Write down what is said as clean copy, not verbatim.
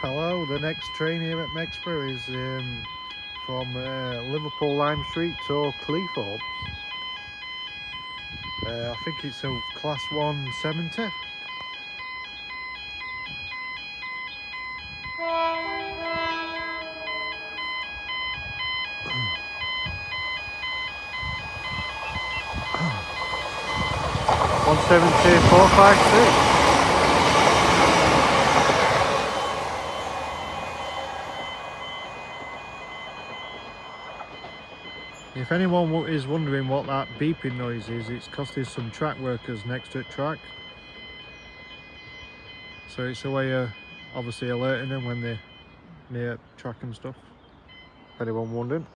Hello, the next train here at Mexborough is from Liverpool Lime Street to Cleethorpes. I think it's a class 170. $170,456. If anyone is wondering what that beeping noise is, it's because there's some track workers next to the track. So it's a way of obviously alerting them when they're near track and stuff. If anyone wondering.